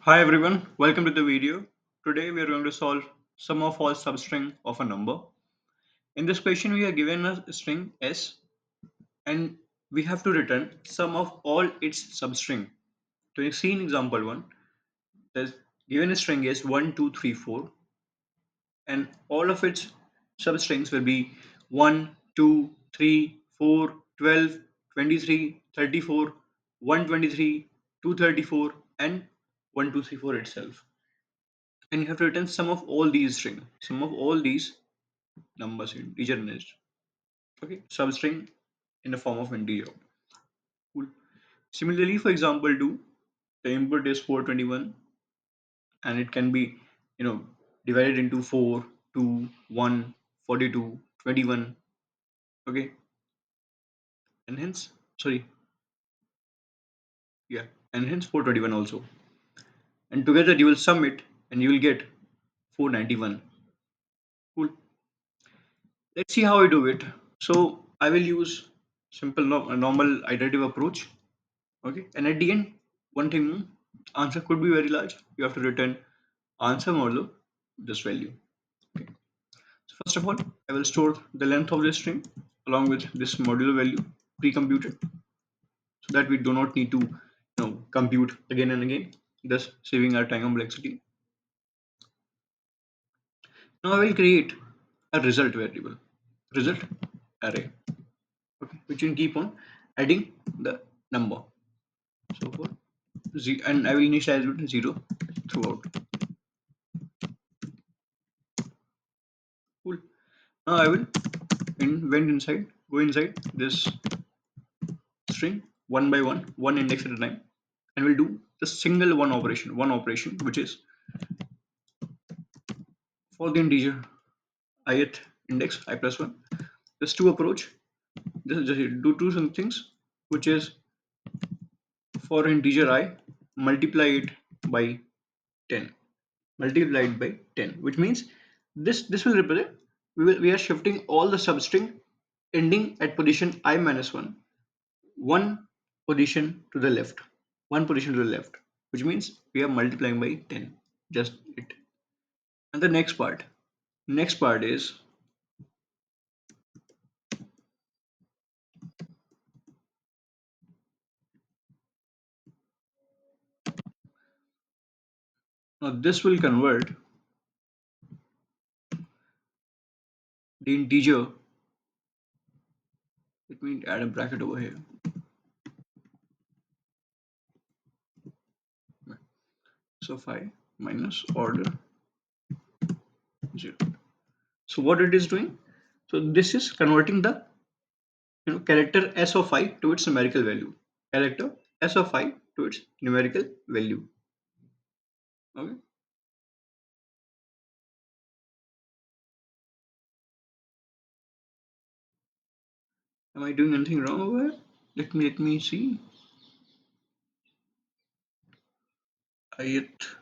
Hi everyone, welcome to the video. Today we are going to solve sum of all substring of a number. In this question we are given a string s and we have to return sum of all its substring. So you see in example 1, there's given a string is 1, 2, 3, 4, and all of its substrings will be 1, 2, 3, 4, 12, 23, 34, 123, 234, and 1234 itself. And you have to return sum of all these string, sum of all these numbers in integer in it. Okay, substring in the form of integer. Cool. Similarly, for example, 2, the input is 421, and it can be, you know, divided into 4, 2, 1, 42, 21. Okay, and hence, sorry, yeah, and hence 421 also. And together you will sum it, and you will get 491. Cool. Let's see how I do it. So I will use simple normal iterative approach. Okay, and at the end, one thing, answer could be very large. You have to return answer modulo this value. Okay. So first of all, I will store the length of this string along with this modulo value pre-computed, so that we do not need to compute again and again, thus saving our time complexity. Now I will create a result variable, result array, okay, which will keep on adding the number. So for and I will initialize it with 0 throughout. Cool. Now I will go inside this string one by one index at a time, and we'll do the single one operation, which is for the integer ith index I plus one. There's two approach. This is just do two things, which is for integer I, multiply it by 10, multiplied by 10, which means this will represent we are shifting all the substring ending at position I minus 1 one position to the left, one position to the left, which means we are multiplying by 10, just it. And the next part is now this will convert the integer. Let me add a bracket over here. So 5 minus order 0. So what it is doing, so this is converting the character s of I to its numerical value, character s of I to its numerical value. Okay. Am I doing anything wrong over here? Let me see. Ith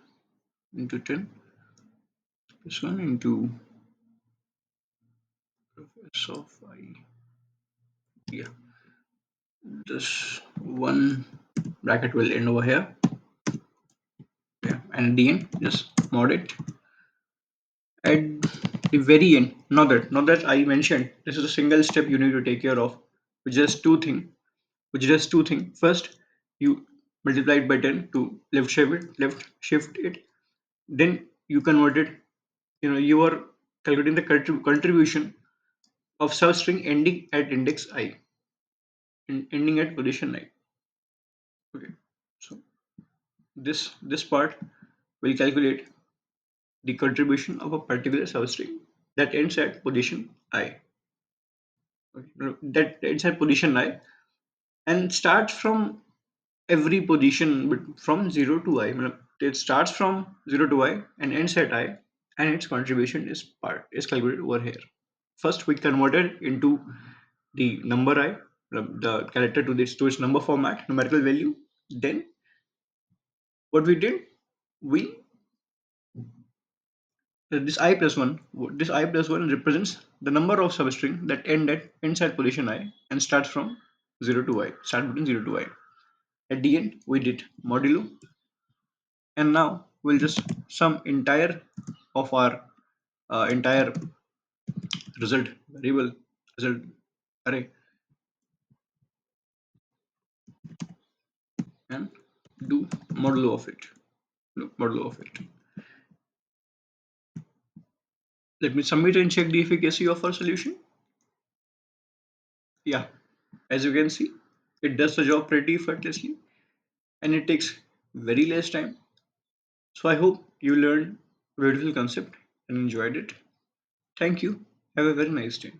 into 10, this one into s of I. Yeah, this one bracket will end over here. Yeah, and at the end, just mod it. At the very end, not that I mentioned, this is a single step you need to take care of, which is two thing. First, you multiply it by 10 to left shift it. Then you convert it. You are calculating the contribution of substring ending at index I, ending at position I. Okay, so this part will calculate the contribution of a particular substring that ends at position I. Okay, no, that ends at position I and starts from every position from 0 to I. It starts from 0 to I and ends at I, and its contribution is calculated over here. First, we converted into the number I, the character to its number format, numerical value. Then what we did, we this I plus one represents the number of substring that ends at position I and starts from 0 to I, start between 0 to I. At the end, we did modulo, And now we'll just sum entire of our entire result variable result array and do modulo of it. Look, modulo of it. Let me submit and check the efficacy of our solution. Yeah, as you can see, it does the job pretty effortlessly and it takes very less time. So I hope you learned a beautiful concept and enjoyed it. Thank you. Have a very nice day.